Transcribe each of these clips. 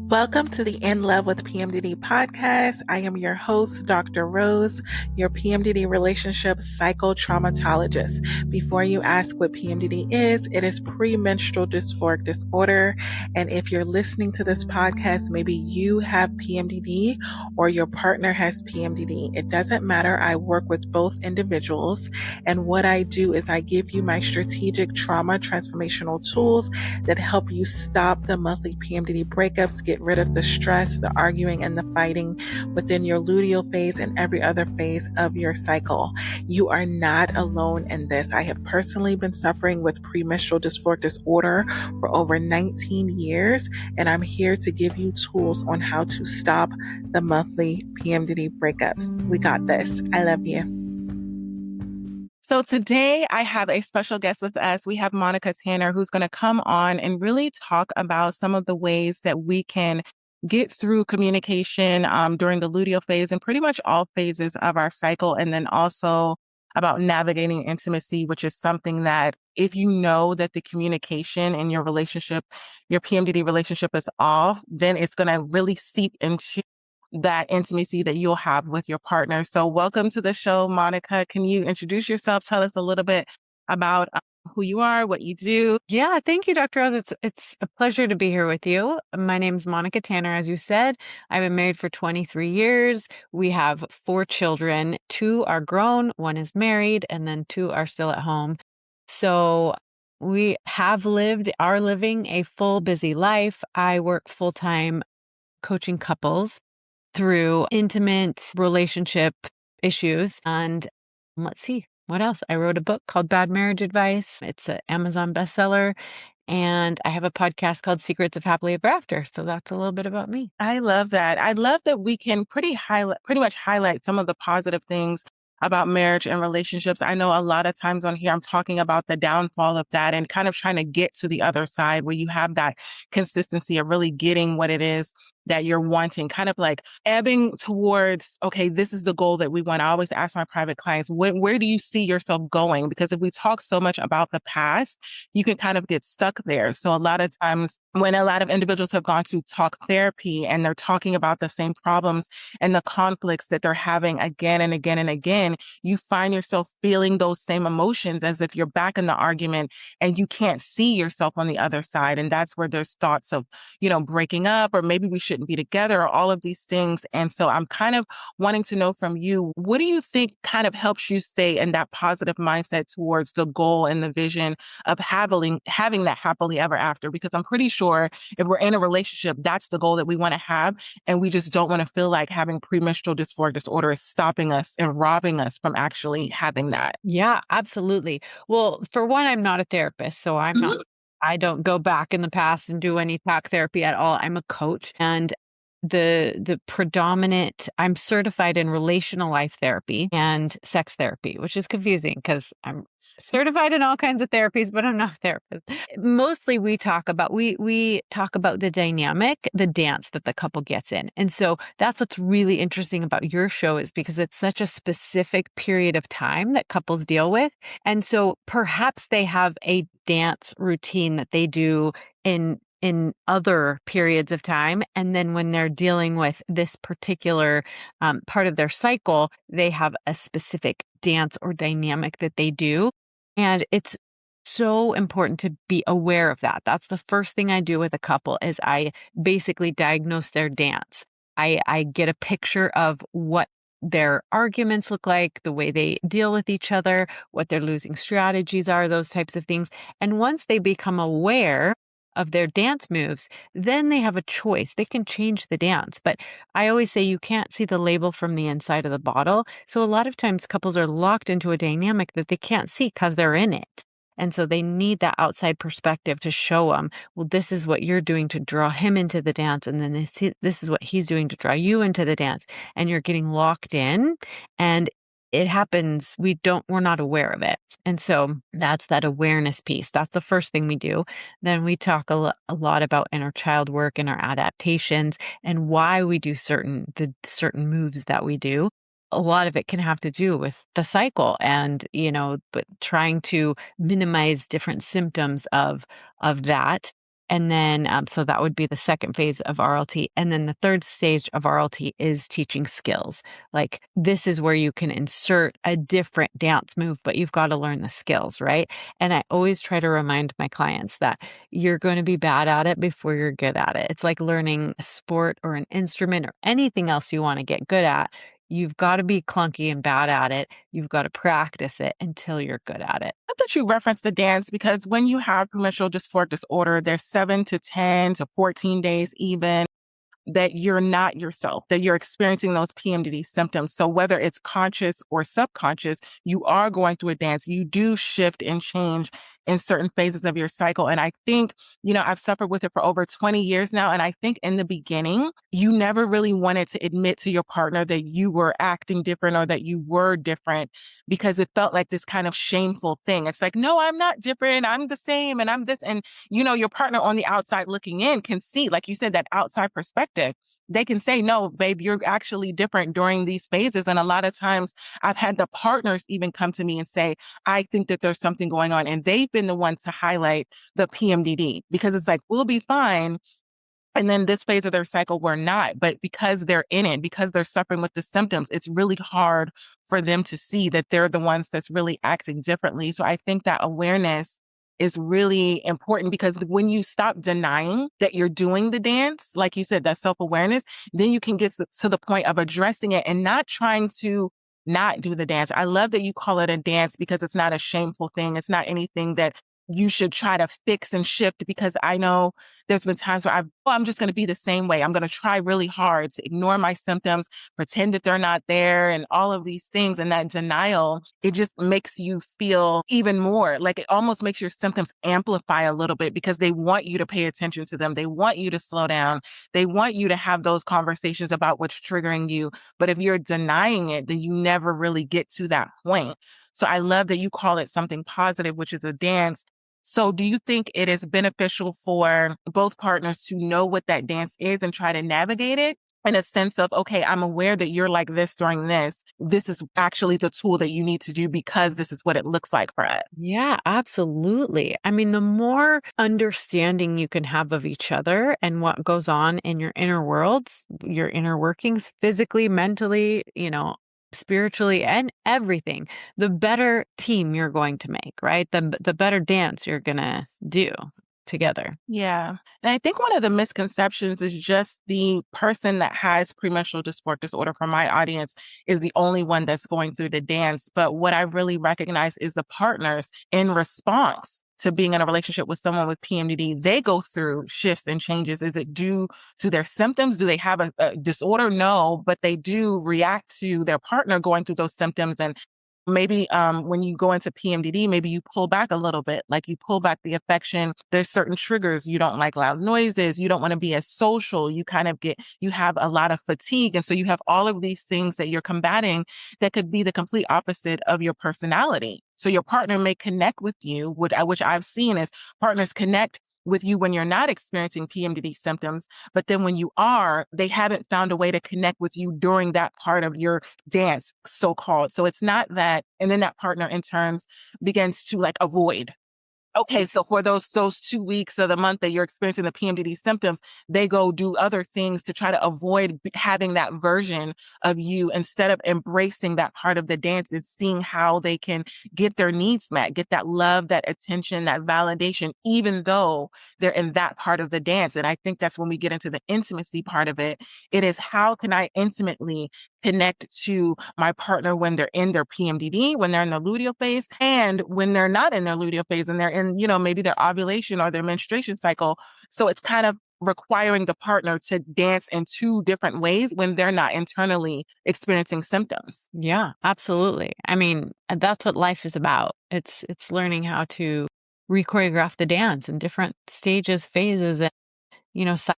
Welcome to the In Love with PMDD podcast. I am your host, Dr. Rose, your PMDD relationship psychotraumatologist. Before you ask what PMDD is, it is premenstrual dysphoric disorder. And if you're listening to this podcast, maybe you have PMDD or your partner has PMDD. It doesn't matter. I work with both individuals. And what I do is I give you my strategic trauma transformational tools that help you stop the monthly PMDD breakups, get rid of the stress, the arguing, and the fighting within your luteal phase and every other phase of your cycle. You are not alone in this. I have personally been suffering with premenstrual dysphoric disorder for over 19 years, and I'm here to give you tools on how to stop the monthly PMDD breakups. We got this. I love you. So today I have a special guest with us. We have Monica Tanner, who's going to come on and really talk about some of the ways that we can get through communication during the luteal phase and pretty much all phases of our cycle. And then also about navigating intimacy, which is something that if you know that the communication in your relationship, your PMDD relationship is off, then it's going to really seep into that intimacy that you'll have with your partner. So welcome to the show, Monica. Can you introduce yourself? Tell us a little bit about who you are, what you do. Yeah, thank you, Dr. Oz. It's a pleasure to be here with you. My name's Monica Tanner, as you said. I've been married for 23 years. We have 4 children. 2 are grown, 1 is married, and then 2 are still at home. So we are living a full, busy life. I work full-time coaching couples through intimate relationship issues. And let's see, what else? I wrote a book called Bad Marriage Advice. It's an Amazon bestseller. And I have a podcast called Secrets of Happily Ever After. So that's a little bit about me. I love that. I love that we can pretty much highlight some of the positive things about marriage and relationships. I know a lot of times on here, I'm talking about the downfall of that and kind of trying to get to the other side where you have that consistency of really getting what it is that you're wanting, kind of like ebbing towards, okay, this is the goal that we want. I always ask my private clients, where do you see yourself going? Because if we talk so much about the past, you can kind of get stuck there. So a lot of times when a lot of individuals have gone to talk therapy and they're talking about the same problems and the conflicts that they're having again and again and again, you find yourself feeling those same emotions as if you're back in the argument and you can't see yourself on the other side. And that's where there's thoughts of, breaking up, or maybe we shouldn't be together, or all of these things. And so I'm kind of wanting to know from you, what do you think kind of helps you stay in that positive mindset towards the goal and the vision of having that happily ever after? Because I'm pretty sure if we're in a relationship, that's the goal that we want to have. And we just don't want to feel like having premenstrual dysphoric disorder is stopping us and robbing us from actually having that. Yeah, absolutely. Well, for one, I'm not a therapist, so I don't go back in the past and do any talk therapy at all. I'm a coach, and the predominant, I'm certified in relational life therapy and sex therapy, which is confusing because I'm certified in all kinds of therapies, but I'm not a therapist. Mostly we talk about the dynamic, the dance that the couple gets in. And so that's what's really interesting about your show, is because it's such a specific period of time that couples deal with. And so perhaps they have a dance routine that they do in other periods of time. And then when they're dealing with this particular part of their cycle, they have a specific dance or dynamic that they do. And it's so important to be aware of that. That's the first thing I do with a couple, is I basically diagnose their dance. I get a picture of what their arguments look like, the way they deal with each other, what their losing strategies are, those types of things. And once they become aware of their dance moves, then they have a choice. They can change the dance. But I always say you can't see the label from the inside of the bottle. So a lot of times couples are locked into a dynamic that they can't see because they're in it. And so they need that outside perspective to show them, well, this is what you're doing to draw him into the dance. And then this is what he's doing to draw you into the dance. And you're getting locked in. And it happens, we're not aware of it. And so that's that awareness piece. That's the first thing we do. Then we talk a lot about inner child work and our adaptations and why we do certain moves that we do. A lot of it can have to do with the cycle and, but trying to minimize different symptoms of that. And then, so that would be the second phase of RLT. And then the third stage of RLT is teaching skills. Like, this is where you can insert a different dance move, but you've got to learn the skills, right? And I always try to remind my clients that you're going to be bad at it before you're good at it. It's like learning a sport or an instrument or anything else you want to get good at. You've got to be clunky and bad at it. You've got to practice it until you're good at it. Love that you reference the dance, because when you have premenstrual dysphoric disorder, there's 7 to 10 to 14 days even that you're not yourself, that you're experiencing those PMDD symptoms. So whether it's conscious or subconscious, you are going through a dance. You do shift and change in certain phases of your cycle. And I think, I've suffered with it for over 20 years now. And I think in the beginning, you never really wanted to admit to your partner that you were acting different or that you were different, because it felt like this kind of shameful thing. It's like, no, I'm not different. I'm the same. And I'm this. And, your partner on the outside looking in can see, like you said, that outside perspective. They can say, no, babe, you're actually different during these phases. And a lot of times I've had the partners even come to me and say, I think that there's something going on. And they've been the ones to highlight the PMDD, because it's like, we'll be fine. And then this phase of their cycle, we're not. But because they're in it, because they're suffering with the symptoms, it's really hard for them to see that they're the ones that's really acting differently. So I think that awareness is really important, because when you stop denying that you're doing the dance, like you said, that self-awareness, then you can get to the point of addressing it and not trying to not do the dance. I love that you call it a dance, because it's not a shameful thing. It's not anything that you should try to fix and shift, because I know there's been times where I'm just going to be the same way. I'm going to try really hard to ignore my symptoms, pretend that they're not there, and all of these things. And that denial, it just makes you feel even more like, it almost makes your symptoms amplify a little bit, because they want you to pay attention to them. They want you to slow down. They want you to have those conversations about what's triggering you. But if you're denying it, then you never really get to that point. So I love that you call it something positive, which is a dance. So do you think it is beneficial for both partners to know what that dance is and try to navigate it in a sense of, okay, I'm aware that you're like this during this. This is actually the tool that you need to do, because this is what it looks like for us. Yeah, absolutely. I mean, the more understanding you can have of each other and what goes on in your inner worlds, your inner workings, physically, mentally, spiritually, and everything, the better team you're going to make, right? The better dance you're going to do together. Yeah. And I think one of the misconceptions is just the person that has premenstrual dysphoric disorder, from my audience, is the only one that's going through the dance. But what I really recognize is the partners in response to being in a relationship with someone with PMDD. They go through shifts and changes. Is it due to their symptoms? Do they have a disorder? No, but they do react to their partner going through those symptoms. And maybe when you go into PMDD, maybe you pull back a little bit, like you pull back the affection. There's certain triggers. You don't like loud noises. You don't want to be as social. You have a lot of fatigue. And so you have all of these things that you're combating that could be the complete opposite of your personality. So your partner may connect with you, which I've seen is partners connect with you when you're not experiencing PMDD symptoms. But then when you are, they haven't found a way to connect with you during that part of your dance, so-called. So it's not that, and then that partner in turns begins to like avoid. Okay, so for those 2 weeks of the month that you're experiencing the PMDD symptoms, they go do other things to try to avoid having that version of you, instead of embracing that part of the dance and seeing how they can get their needs met, get that love, that attention, that validation, even though they're in that part of the dance. And I think that's when we get into the intimacy part of it. It is, how can I intimately connect to my partner when they're in their PMDD, when they're in the luteal phase, and when they're not in their luteal phase and they're in, maybe their ovulation or their menstruation cycle. So it's kind of requiring the partner to dance in two different ways when they're not internally experiencing symptoms. Yeah, absolutely. I mean, that's what life is about. It's learning how to re-choreograph the dance in different stages, phases, and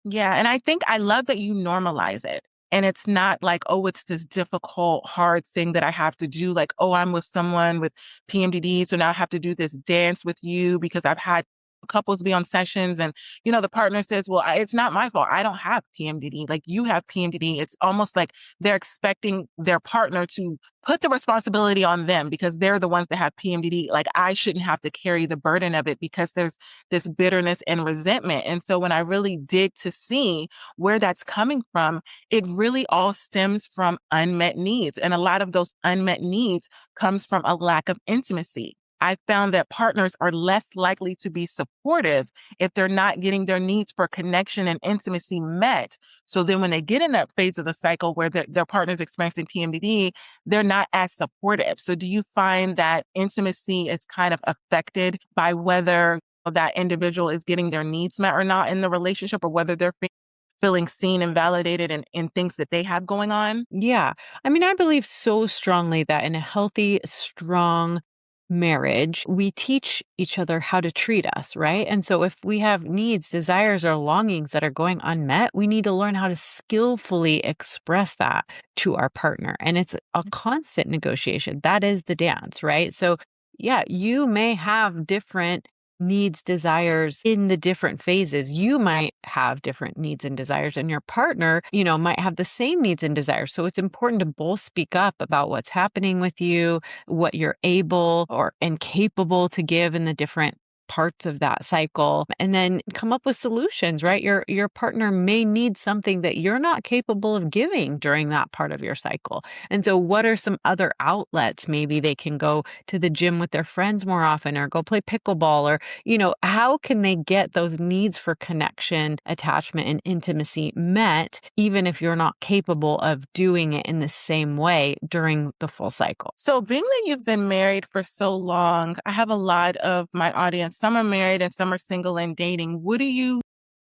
Yeah. And I think I love that you normalize it. And it's not like, oh, it's this difficult, hard thing that I have to do. Like, oh, I'm with someone with PMDD, so now I have to do this dance with you because I've had couples be on sessions and, the partner says, well, it's not my fault. I don't have PMDD. Like you have PMDD. It's almost like they're expecting their partner to put the responsibility on them because they're the ones that have PMDD. Like I shouldn't have to carry the burden of it because there's this bitterness and resentment. And so when I really dig to see where that's coming from, it really all stems from unmet needs. And a lot of those unmet needs comes from a lack of intimacy. I found that partners are less likely to be supportive if they're not getting their needs for connection and intimacy met. So then when they get in that phase of the cycle where their partner's experiencing PMDD, they're not as supportive. So do you find that intimacy is kind of affected by whether that individual is getting their needs met or not in the relationship, or whether they're feeling seen and validated in things that they have going on? Yeah. I mean, I believe so strongly that in a healthy, strong marriage, we teach each other how to treat us, right? And so if we have needs, desires, or longings that are going unmet, we need to learn how to skillfully express that to our partner. And it's a constant negotiation. That is the dance, right? So, yeah, you may have different needs, desires in the different phases. You might have different needs and desires, and your partner, might have the same needs and desires. So it's important to both speak up about what's happening with you, what you're able or incapable to give in the different parts of that cycle, and then come up with solutions, right? Your partner may need something that you're not capable of giving during that part of your cycle. And so what are some other outlets? Maybe they can go to the gym with their friends more often, or go play pickleball, or how can they get those needs for connection, attachment, and intimacy met, even if you're not capable of doing it in the same way during the full cycle? So being that you've been married for so long, I have a lot of my audience. Some are married and some are single and dating. What do you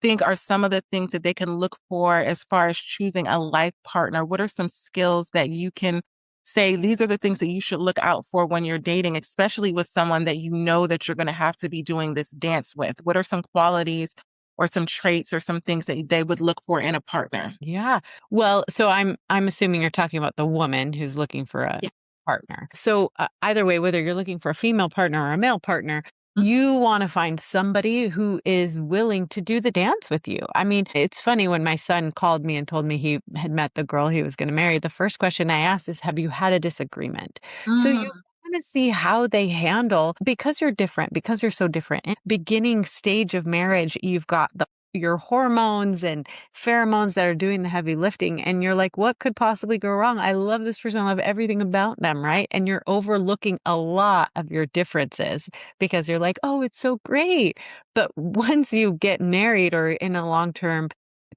think are some of the things that they can look for as far as choosing a life partner? What are some skills that you can say, these are the things that you should look out for when you're dating, especially with someone that you know that you're going to have to be doing this dance with? What are some qualities or some traits or some things that they would look for in a partner? Yeah. Well, so I'm assuming you're talking about the woman who's looking for a Yeah. partner. So either way, whether you're looking for a female partner or a male partner, Mhm. you want to find somebody who is willing to do the dance with you. I mean, it's funny when my son called me and told me he had met the girl he was going to marry. The first question I asked is, have you had a disagreement? So you Mm. want to see how they handle, because you're different, because you're so different. In the beginning stage of marriage, you've got your hormones and pheromones that are doing the heavy lifting. And you're like, what could possibly go wrong? I love this person. I love everything about them. Right. And you're overlooking a lot of your differences because you're like, oh, it's so great. But once you get married or in a long-term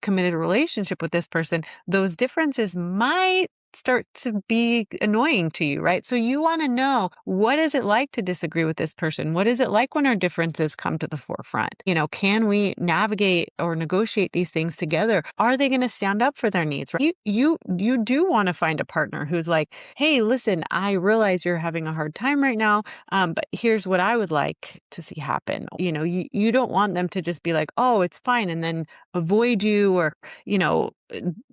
committed relationship with this person, those differences might start to be annoying to you, right? So you want to know, what is it like to disagree with this person? What is it like when our differences come to the forefront? Can we navigate or negotiate these things together? Are they going to stand up for their needs? Right? You do want to find a partner who's like, hey, listen, I realize you're having a hard time right now, but here's what I would like to see happen. You don't want them to just be like, oh, it's fine, and then avoid you, or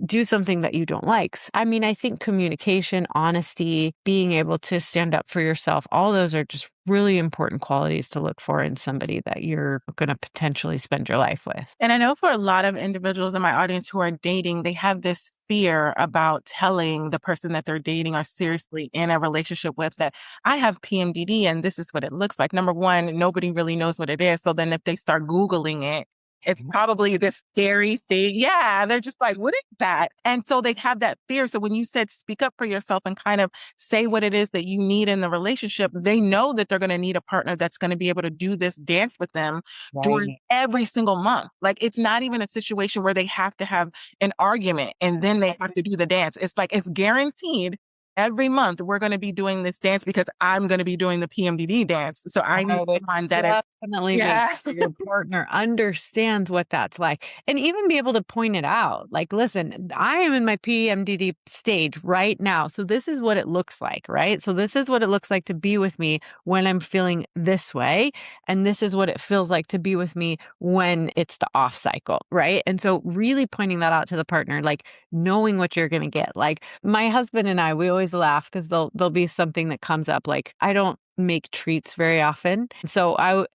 do something that you don't like. I mean, I think communication, honesty, being able to stand up for yourself, all those are just really important qualities to look for in somebody that you're going to potentially spend your life with. And I know for a lot of individuals in my audience who are dating, they have this fear about telling the person that they're dating or seriously in a relationship with that I have PMDD and this is what it looks like. Number one, nobody really knows what it is. So then if they start Googling it, it's probably this scary thing. Yeah, they're just like, what is that? And so they have that fear. So when you said speak up for yourself and kind of say what it is that you need in the relationship, they know that they're going to need a partner that's going to be able to do this dance with them during Right. every single month. Like it's not even a situation where they have to have an argument and then they have to do the dance. It's like it's guaranteed every month we're going to be doing this dance because I'm going to be doing the PMDD dance. So I need I to would find that. definitely make Yeah. sure your partner understands what that's like, and even be able to point it out. Like, listen, I am in my PMDD stage right now. So this is what it looks like, right? So this is what it looks like to be with me when I'm feeling this way. And this is what it feels like to be with me when it's the off cycle, right? And so really pointing that out to the partner, like knowing what you're going to get. Like my husband and I, we always always laugh because there'll be something that comes up. Like I don't make treats very often. So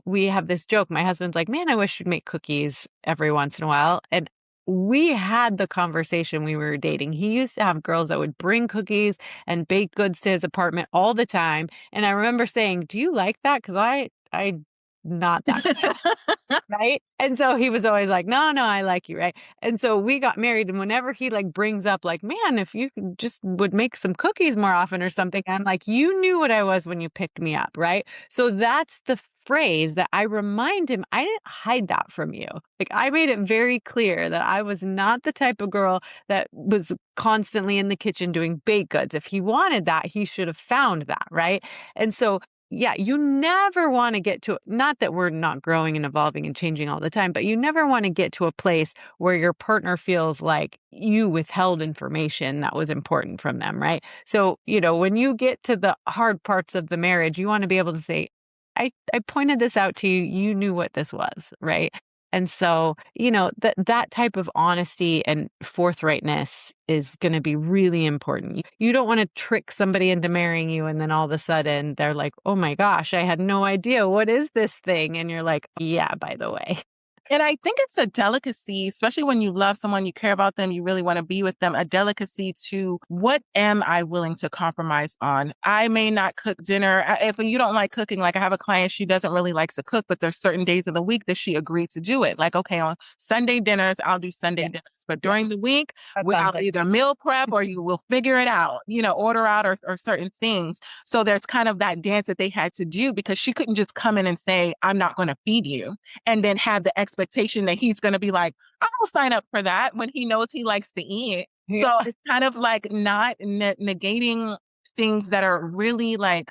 we have this joke. My husband's like, man, I wish you'd make cookies every once in a while. And we had the conversation when we were dating. He used to have girls that would bring cookies and baked goods to his apartment all the time. And I remember saying, do you like that? Because I not that right? And so he was always like, no, no, I like you, right? And so we got married, and whenever he like brings up like, man, if you just would make some cookies more often or something, I'm like, you knew what I was when you picked me up, right? So that's the phrase that I remind him, I didn't hide that from you. Like I made it very clear that I was not the type of girl that was constantly in the kitchen doing baked goods. If he wanted that, he should have found that, right? And so yeah, you never want to get to, not that we're not growing and evolving and changing all the time, but you never want to get to a place where your partner feels like you withheld information that was important from them, right? So, when you get to the hard parts of the marriage, you want to be able to say, I pointed this out to you, you knew what this was, right? And so, that type of honesty and forthrightness is going to be really important. You don't want to trick somebody into marrying you and then all of a sudden they're like, oh my gosh, I had no idea. What is this thing? And you're like, yeah, by the way. And I think it's a delicacy, especially when you love someone, you care about them, you really want to be with them, a delicacy to what am I willing to compromise on? I may not cook dinner. If you don't like cooking, like I have a client, she doesn't really like to cook, but there's certain days of the week that she agreed to do it. Like, okay, on Sunday dinners, I'll do Sunday dinners. But during the week, I'll either meal prep or you will figure it out, order out or certain things. So there's kind of that dance that they had to do because she couldn't just come in and say, I'm not going to feed you. And then have the expectation that he's going to be like, I'll sign up for that when he knows he likes to eat. Yeah. So it's kind of like not negating things that are really like,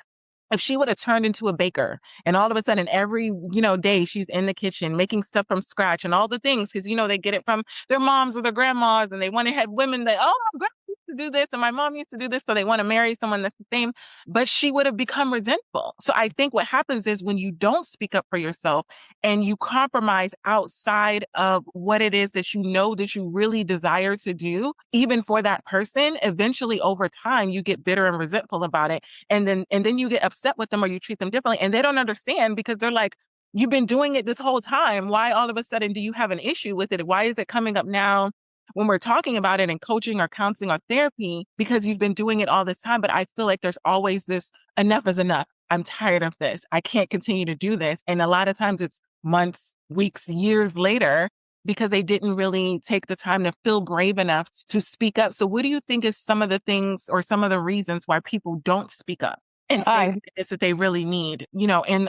if she would have turned into a baker and all of a sudden every, day she's in the kitchen making stuff from scratch and all the things, because, they get it from their moms or their grandmas and they want to have women that, oh, my grandma used to do this and my mom used to do this. So they want to marry someone that's the same, but she would have become resentful. So I think what happens is when you don't speak up for yourself and you compromise outside of what it is that that you really desire to do, even for that person, eventually over time, you get bitter and resentful about it. And then you get upset with them or you treat them differently and they don't understand because they're like, you've been doing it this whole time. Why all of a sudden do you have an issue with it? Why is it coming up now when we're talking about it in coaching or counseling or therapy? Because you've been doing it all this time. But I feel like there's always this enough is enough. I'm tired of this. I can't continue to do this. And a lot of times it's months, weeks, years later because they didn't really take the time to feel brave enough to speak up. So what do you think is some of the things or some of the reasons why people don't speak up and say what it is that they really need,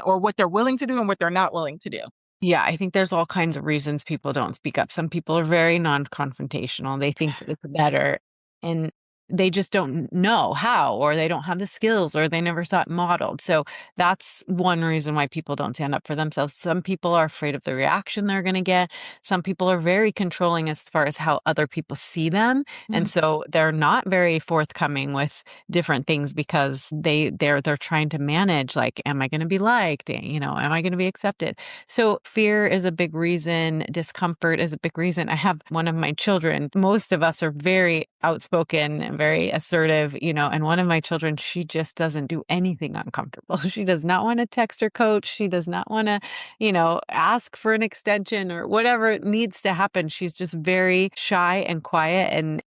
or what they're willing to do and what they're not willing to do? Yeah, I think there's all kinds of reasons people don't speak up. Some people are very non-confrontational. They think that it's better and they just don't know how, or they don't have the skills, or they never saw it modeled. So that's one reason why people don't stand up for themselves. Some people are afraid of the reaction they're going to get. Some people are very controlling as far as how other people see them. Mm-hmm. And so they're not very forthcoming with different things because they're trying to manage, like, am I going to be liked? Am I going to be accepted? So fear is a big reason. Discomfort is a big reason. I have one of my children. Most of us are very outspoken and very assertive, and one of my children, she just doesn't do anything uncomfortable. She does not want to text her coach. She does not want to, ask for an extension or whatever needs to happen. She's just very shy and quiet, and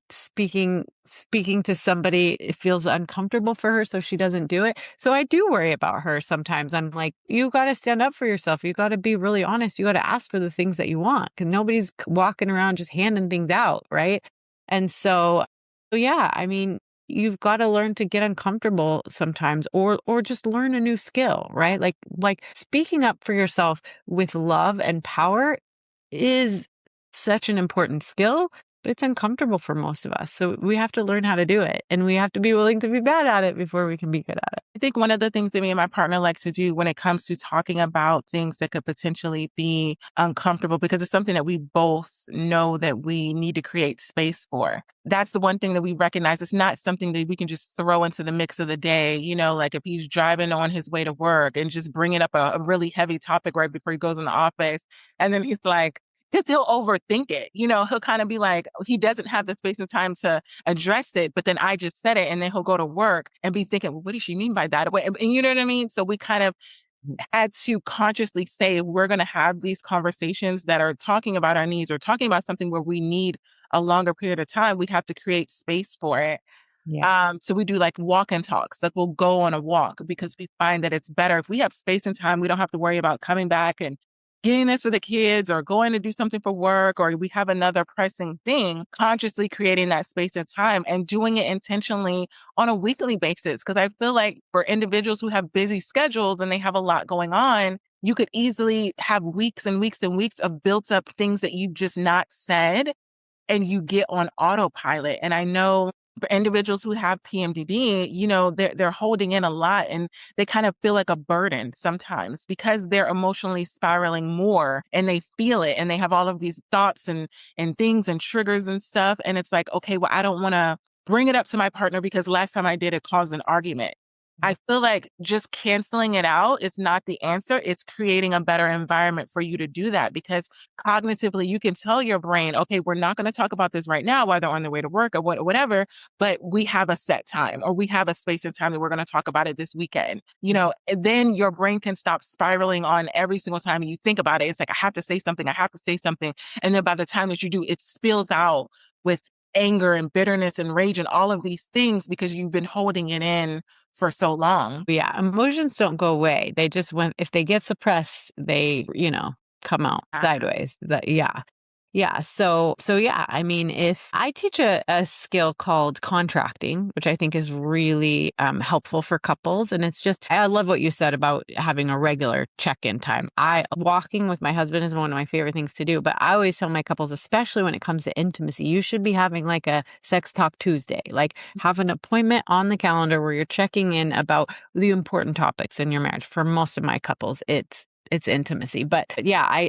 speaking to somebody, it feels uncomfortable for her, so she doesn't do it. So I do worry about her sometimes. I'm like, you got to stand up for yourself. You got to be really honest. You got to ask for the things that you want, because nobody's walking around just handing things out, right? And so yeah, I mean, you've got to learn to get uncomfortable sometimes, or just learn a new skill, right? Like speaking up for yourself with love and power is such an important skill, but it's uncomfortable for most of us. So we have to learn how to do it, and we have to be willing to be bad at it before we can be good at it. I think one of the things that me and my partner like to do when it comes to talking about things that could potentially be uncomfortable, because it's something that we both know that we need to create space for. That's the one thing that we recognize. It's not something that we can just throw into the mix of the day, like if he's driving on his way to work and just bringing up a really heavy topic right before he goes in the office. And then he's like, because he'll overthink it. He'll kind of be like, he doesn't have the space and time to address it, but then I just said it, and then he'll go to work and be thinking, well, what does she mean by that? And you know what I mean? So we kind of had to consciously say, if we're going to have these conversations that are talking about our needs or talking about something where we need a longer period of time, we have to create space for it. Yeah. So we do like walk and talks, like we'll go on a walk because we find that it's better if we have space and time. We don't have to worry about coming back and getting this for the kids or going to do something for work, or we have another pressing thing, consciously creating that space and time and doing it intentionally on a weekly basis. Because I feel like for individuals who have busy schedules and they have a lot going on, you could easily have weeks and weeks and weeks of built up things that you've just not said, and you get on autopilot. And I know for individuals who have PMDD, they're holding in a lot, and they kind of feel like a burden sometimes because they're emotionally spiraling more, and they feel it, and they have all of these thoughts and things and triggers and stuff. And it's like, okay, well, I don't want to bring it up to my partner because last time I did, it caused an argument. I feel like just canceling it out is not the answer. It's creating a better environment for you to do that, because cognitively you can tell your brain, okay, we're not going to talk about this right now while they're on their way to work or whatever, but we have a set time, or we have a space and time that we're going to talk about it this weekend. And then your brain can stop spiraling on every single time you think about it. It's like, I have to say something. I have to say something. And then by the time that you do, it spills out with anger and bitterness and rage and all of these things because you've been holding it in for so long. Yeah, emotions don't go away. They just if they get suppressed, they, come out sideways. Yeah. Yeah. So yeah, I mean, if I teach a skill called contracting, which I think is really helpful for couples. And it's just, I love what you said about having a regular check-in time. Walking with my husband is one of my favorite things to do, but I always tell my couples, especially when it comes to intimacy, you should be having like a sex talk Tuesday, like have an appointment on the calendar where you're checking in about the important topics in your marriage. For most of my couples, it's intimacy. But yeah,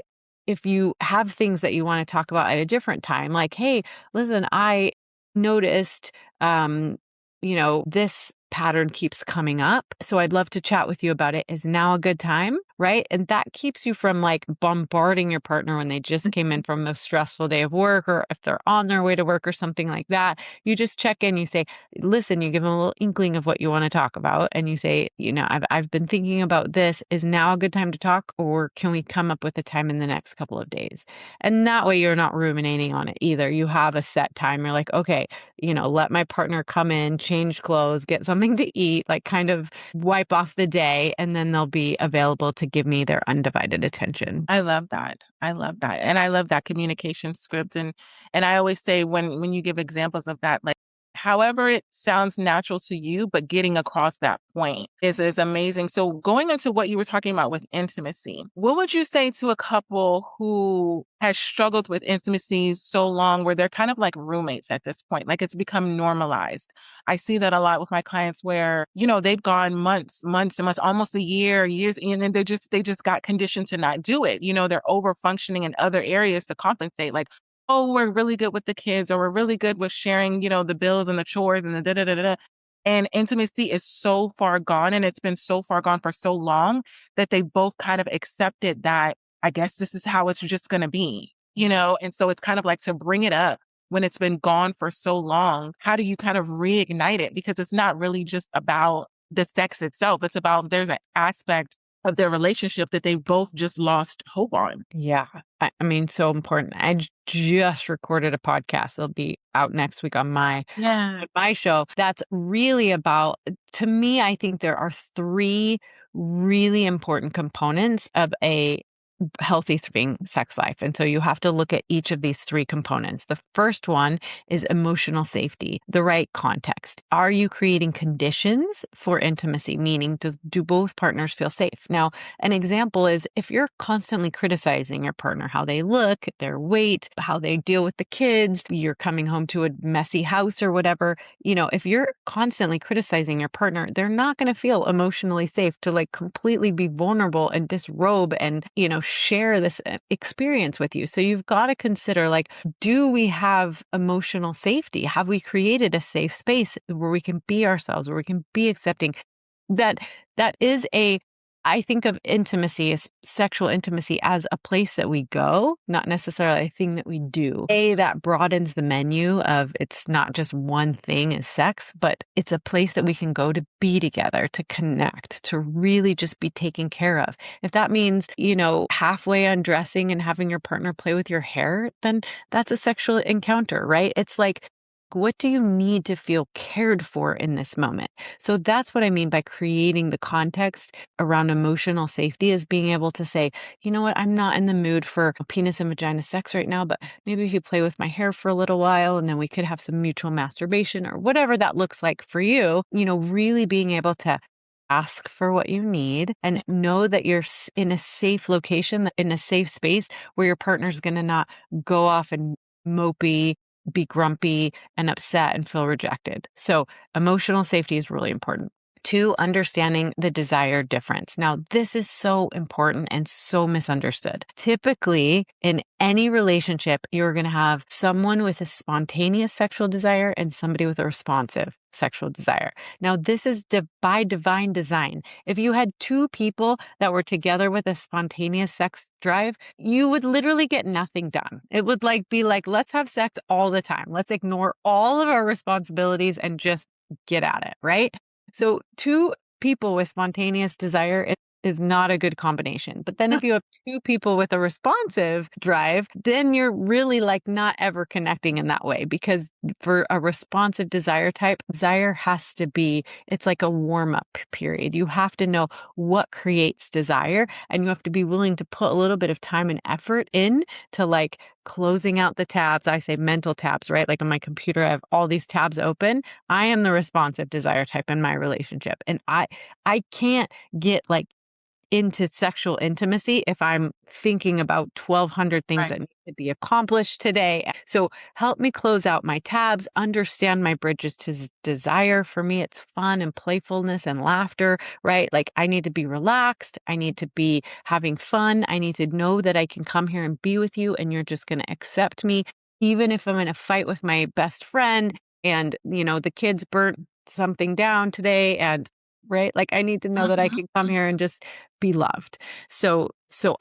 if you have things that you want to talk about at a different time, like, hey, listen, I noticed, this pattern keeps coming up. So I'd love to chat with you about it. Is now a good time? Right. And that keeps you from like bombarding your partner when they just came in from a stressful day of work, or if they're on their way to work or something like that. You just check in, you say, listen, you give them a little inkling of what you want to talk about. And you say, I've been thinking about this. Is now a good time to talk? Or can we come up with a time in the next couple of days? And that way you're not ruminating on it either. You have a set time. You're like, okay, let my partner come in, change clothes, get something to eat, like kind of wipe off the day, and then they'll be available to give me their undivided attention. I love that. I love that. And I love that communication script. And I always say when you give examples of that, like, however it sounds natural to you, but getting across that point is amazing. So going into what you were talking about with intimacy, what would you say to a couple who has struggled with intimacy so long, where they're kind of like roommates at this point, like it's become normalized? I see that a lot with my clients where, they've gone months and months, almost a year, years, and then they just got conditioned to not do it. They're over functioning in other areas to compensate. Like, oh, we're really good with the kids, or we're really good with sharing, the bills and the chores and the da da da da. And intimacy is so far gone, and it's been so far gone for so long that they both kind of accepted that, I guess this is how it's just going to be, And so it's kind of like, to bring it up when it's been gone for so long, how do you kind of reignite it? Because it's not really just about the sex itself. It's about, there's an aspect of their relationship that they both just lost hope on. Yeah. I mean, so important. I just recorded a podcast. It'll be out next week on my show. That's really about, to me, I think there are three really important components of a healthy, thriving sex life. And so you have to look at each of these three components. The first one is emotional safety, the right context. Are you creating conditions for intimacy? Meaning, do both partners feel safe? Now, an example is if you're constantly criticizing your partner, how they look, their weight, how they deal with the kids, you're coming home to a messy house or whatever, if you're constantly criticizing your partner, they're not going to feel emotionally safe to like completely be vulnerable and disrobe and, share this experience with you. So you've got to consider, like, do we have emotional safety? Have we created a safe space where we can be ourselves, where we can be accepting? That is a I think of intimacy, as sexual intimacy, as a place that we go, not necessarily a thing that we do. That broadens the menu of, it's not just one thing is sex, but it's a place that we can go to be together, to connect, to really just be taken care of. If that means, halfway undressing and having your partner play with your hair, then that's a sexual encounter, right? It's like, what do you need to feel cared for in this moment? So that's what I mean by creating the context around emotional safety, is being able to say, you know what, I'm not in the mood for penis and vagina sex right now, but maybe if you play with my hair for a little while, and then we could have some mutual masturbation, or whatever that looks like for you, really being able to ask for what you need and know that you're in a safe location, in a safe space where your partner's going to not go off and mopey, be grumpy and upset and feel rejected. So emotional safety is really important. 2, understanding the desire difference. Now, this is so important and so misunderstood. Typically, in any relationship, you're going to have someone with a spontaneous sexual desire and somebody with a responsive sexual desire. Now, this is by divine design. If you had 2 people that were together with a spontaneous sex drive, you would literally get nothing done. It would be like, let's have sex all the time. Let's ignore all of our responsibilities and just get at it, right? So 2 people with spontaneous desire is not a good combination. But then if you have 2 people with a responsive drive, then you're really not ever connecting in that way, because for a responsive desire type, desire has to be, it's like a warm-up period. You have to know what creates desire, and you have to be willing to put a little bit of time and effort in to closing out the tabs. I say mental tabs, right? Like on my computer, I have all these tabs open. I am the responsive desire type in my relationship. And I can't get into sexual intimacy if I'm thinking about 1,200 things that need to be accomplished today. So help me close out my tabs, understand my bridges to desire. For me, it's fun and playfulness and laughter, right? I need to be relaxed. I need to be having fun. I need to know that I can come here and be with you, and you're just going to accept me, even if I'm in a fight with my best friend and, the kids burnt something down today, and right? I need to know that I can come here and just be loved. So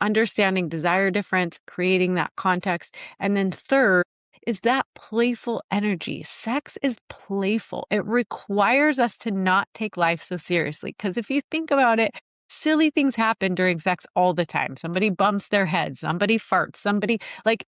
understanding desire difference, creating that context. And then 3rd is that playful energy. Sex is playful. It requires us to not take life so seriously. Because if you think about it, silly things happen during sex all the time. Somebody bumps their head, somebody farts,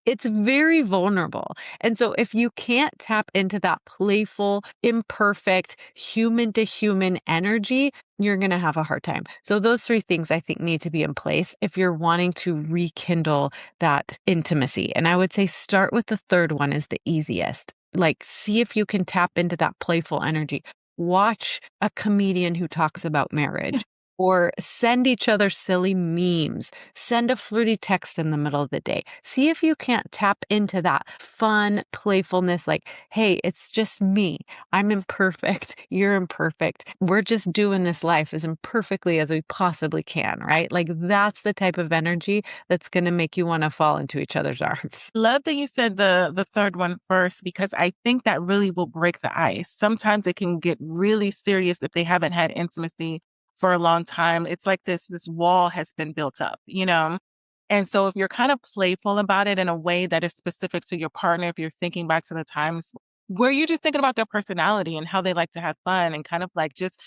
it's very vulnerable. And so if you can't tap into that playful, imperfect, human to human energy, you're going to have a hard time. So those 3 things I think need to be in place if you're wanting to rekindle that intimacy. And I would say start with the 3rd one is the easiest. See if you can tap into that playful energy. Watch a comedian who talks about marriage. Or send each other silly memes. Send a flirty text in the middle of the day. See if you can't tap into that fun playfulness, hey, it's just me. I'm imperfect. You're imperfect. We're just doing this life as imperfectly as we possibly can, right? That's the type of energy that's going to make you want to fall into each other's arms. Love that you said the 3rd one first, because I think that really will break the ice. Sometimes it can get really serious if they haven't had intimacy for a long time. It's like this wall has been built up, And so if you're kind of playful about it in a way that is specific to your partner, if you're thinking back to the times where you're just thinking about their personality and how they like to have fun, and kind of just,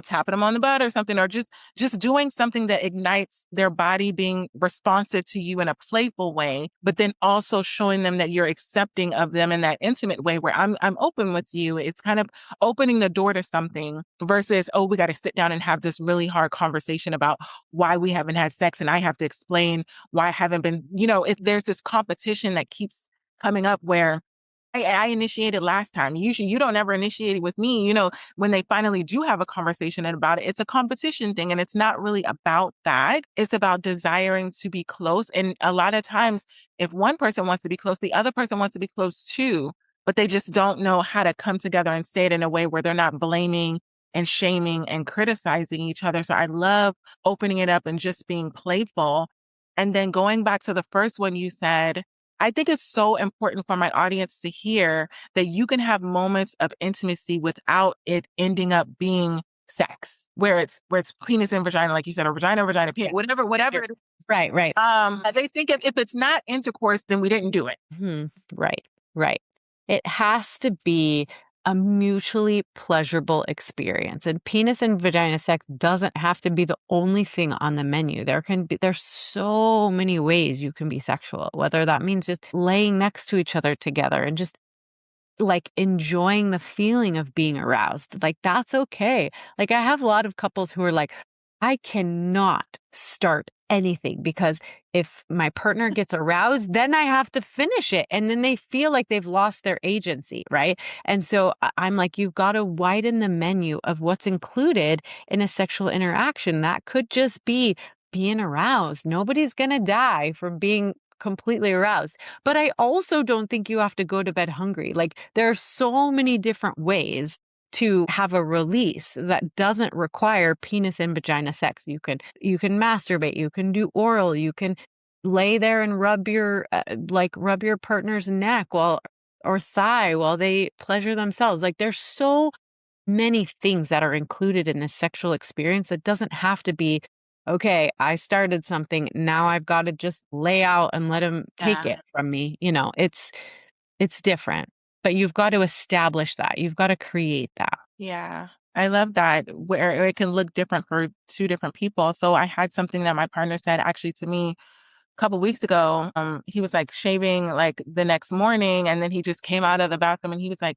tapping them on the butt or something, or just doing something that ignites their body being responsive to you in a playful way, but then also showing them that you're accepting of them in that intimate way where I'm open with you. It's kind of opening the door to something versus, oh, we got to sit down and have this really hard conversation about why we haven't had sex, and I have to explain why I haven't been, there's this competition that keeps coming up where I initiated last time. Usually you don't ever initiate it with me. When they finally do have a conversation about it, it's a competition thing. And it's not really about that. It's about desiring to be close. And a lot of times, if one person wants to be close, the other person wants to be close too, but they just don't know how to come together and say it in a way where they're not blaming and shaming and criticizing each other. So I love opening it up and just being playful. And then going back to the first one you said, I think it's so important for my audience to hear that you can have moments of intimacy without it ending up being sex. where it's penis and vagina, like you said, or vagina, vagina, penis, whatever it is. Right. They think if it's not intercourse, then we didn't do it. Right. It has to be a mutually pleasurable experience. And penis and vagina sex doesn't have to be the only thing on the menu. There's so many ways you can be sexual, whether that means just laying next to each other together and just like enjoying the feeling of being aroused. Like that's okay. Like I have a lot of couples who are like, I cannot start anything because if my partner gets aroused, then I have to finish it. And then they feel like they've lost their agency, right? And so I'm like, you've got to widen the menu of what's included in a sexual interaction. That could just be being aroused. Nobody's going to die from being completely aroused. But I also don't think you have to go to bed hungry. Like there are so many different ways to have a release that doesn't require penis and vagina sex. You can masturbate, you can do oral, you can lay there and rub your partner's neck or thigh while they pleasure themselves. Like there's so many things that are included in this sexual experience that doesn't have to be, okay, I started something, now I've got to just lay out and let him take it from me. It's different, but you've got to establish that. You've got to create that. Yeah. I love that, where it can look different for two different people. So I had something that my partner said actually to me a couple weeks ago. He was like shaving like the next morning, and then he just came out of the bathroom and he was like,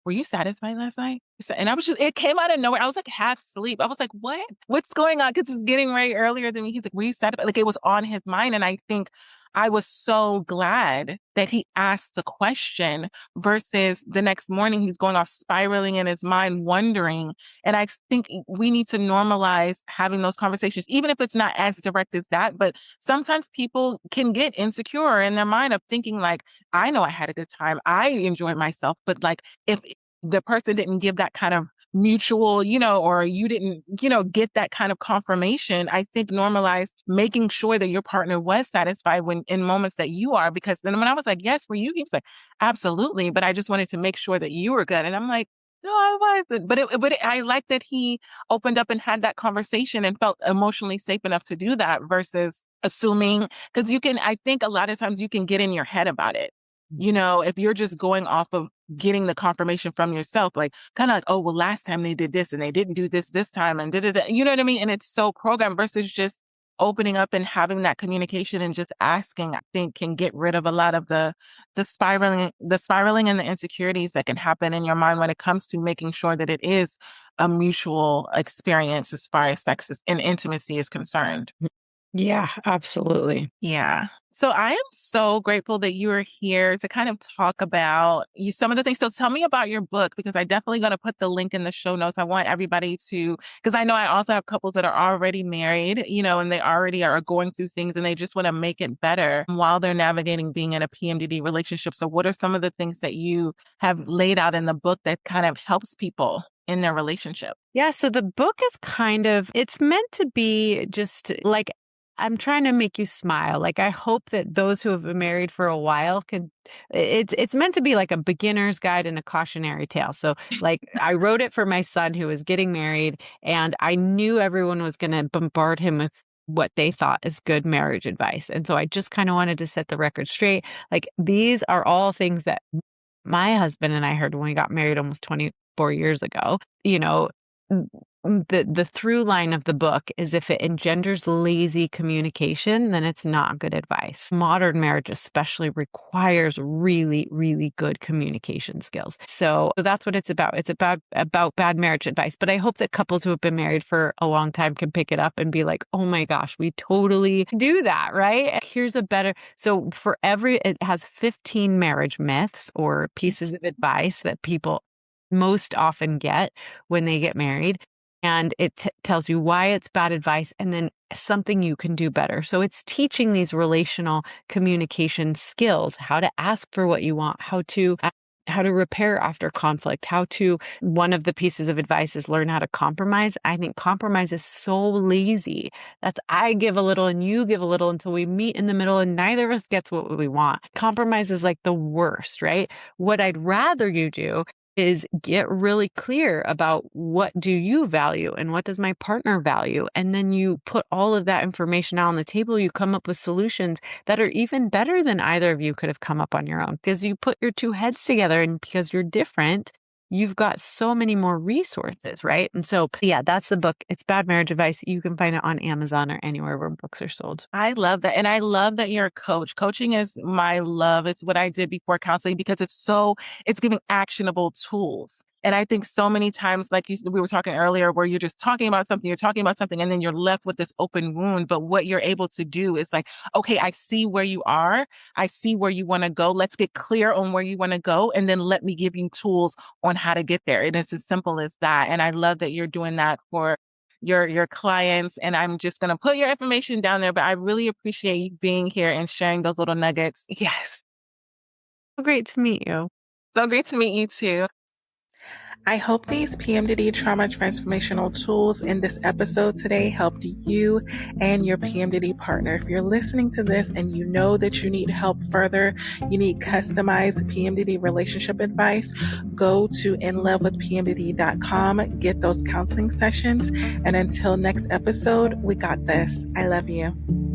were you satisfied last night? And it came out of nowhere. I was like half asleep. I was like, what? What's going on? Because it's getting ready earlier than me. He's like, were you satisfied? Like it was on his mind. And I think I was so glad that he asked the question versus the next morning he's going off spiraling in his mind, wondering. And I think we need to normalize having those conversations, even if it's not as direct as that. But sometimes people can get insecure in their mind of thinking like, I know I had a good time. I enjoyed myself. But like, if the person didn't give that kind of mutual, or you didn't, get that kind of confirmation, I think normalize making sure that your partner was satisfied when in moments that you are, because then when I was like, yes, were you? He was like, absolutely. But I just wanted to make sure that you were good. And I'm like, no, I wasn't. But I like that he opened up and had that conversation and felt emotionally safe enough to do that versus assuming, because I think a lot of times you can get in your head about it. If you're just going off of getting the confirmation from yourself, like kind of like, oh, well, last time they did this and they didn't do this time and you know what I mean? And it's so programmed versus just opening up and having that communication and just asking, I think can get rid of a lot of the spiraling and the insecurities that can happen in your mind when it comes to making sure that it is a mutual experience as far as sex and intimacy is concerned. Yeah, absolutely. Yeah. So I am so grateful that you are here to kind of talk about some of the things. So tell me about your book, because I definitely going to put the link in the show notes. I want everybody to, because I know I also have couples that are already married, and they already are going through things and they just want to make it better while they're navigating being in a PMDD relationship. So what are some of the things that you have laid out in the book that kind of helps people in their relationship? Yeah. So the book is it's meant to be just like, I'm trying to make you smile. Like, I hope that those who have been married for a while it's meant to be like a beginner's guide and a cautionary tale. So like I wrote it for my son who was getting married, and I knew everyone was going to bombard him with what they thought is good marriage advice. And so I just kind of wanted to set the record straight. Like, these are all things that my husband and I heard when we got married almost 24 years ago. The through line of the book is if it engenders lazy communication, then it's not good advice. Modern marriage especially requires really, really good communication skills. So that's what it's about. It's about bad marriage advice. But I hope that couples who have been married for a long time can pick it up and be like, oh my gosh, we totally do that, right? So it has 15 marriage myths or pieces of advice that people most often get when they get married. And it tells you why it's bad advice and then something you can do better. So it's teaching these relational communication skills, how to ask for what you want, how to repair after conflict, one of the pieces of advice is learn how to compromise. I think compromise is so lazy. That's I give a little and you give a little until we meet in the middle and neither of us gets what we want. Compromise is like the worst, right? What I'd rather you do is get really clear about what do you value and what does my partner value. And then you put all of that information out on the table. You come up with solutions that are even better than either of you could have come up on your own because you put your two heads together, and because you're different, you've got so many more resources, right? And so, yeah, that's the book. It's Bad Marriage Advice. You can find it on Amazon or anywhere where books are sold. I love that. And I love that you're a coach. Coaching is my love. It's what I did before counseling because it's giving actionable tools. And I think so many times, like we were talking earlier, where you're just talking about something, and then you're left with this open wound. But what you're able to do is like, okay, I see where you are. I see where you want to go. Let's get clear on where you want to go. And then let me give you tools on how to get there. And it's as simple as that. And I love that you're doing that for your clients. And I'm just going to put your information down there, but I really appreciate you being here and sharing those little nuggets. Yes. So great to meet you. So great to meet you too. I hope these PMDD trauma transformational tools in this episode today helped you and your PMDD partner. If you're listening to this and you know that you need help further, you need customized PMDD relationship advice, go to inlovewithpmdd.com, get those counseling sessions. And until next episode, we got this. I love you.